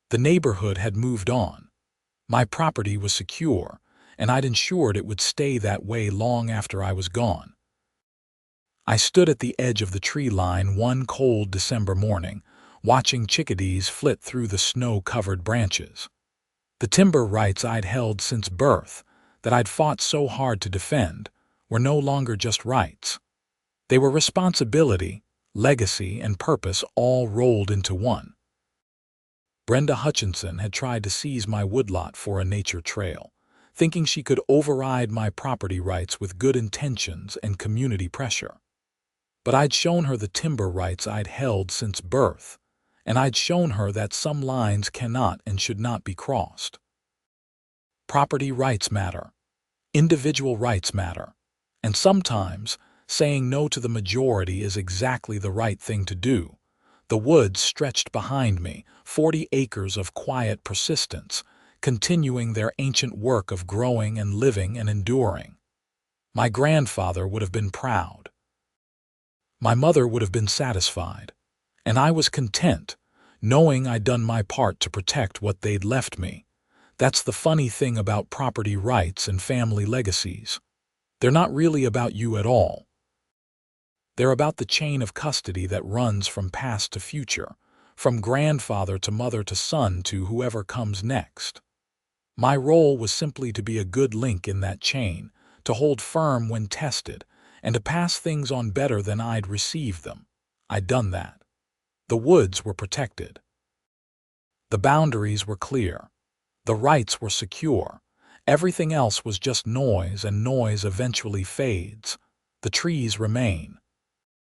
The neighborhood had moved on. My property was secure, and I'd ensured it would stay that way long after I was gone. I stood at the edge of the tree line one cold December morning, watching chickadees flit through the snow-covered branches. The timber rights I'd held since birth, that I'd fought so hard to defend, were no longer just rights. They were responsibility, legacy, and purpose all rolled into one. Brenda Hutchinson had tried to seize my woodlot for a nature trail, thinking she could override my property rights with good intentions and community pressure. But I'd shown her the timber rights I'd held since birth, and I'd shown her that some lines cannot and should not be crossed. Property rights matter. Individual rights matter. And sometimes, saying no to the majority is exactly the right thing to do. The woods stretched behind me, 40 acres of quiet persistence, continuing their ancient work of growing and living and enduring. My grandfather would have been proud. My mother would have been satisfied. And I was content, knowing I'd done my part to protect what they'd left me. That's the funny thing about property rights and family legacies. They're not really about you at all. They're about the chain of custody that runs from past to future, from grandfather to mother to son to whoever comes next. My role was simply to be a good link in that chain, to hold firm when tested, and to pass things on better than I'd received them. I'd done that. The woods were protected. The boundaries were clear. The rights were secure. Everything else was just noise, and noise eventually fades. The trees remain.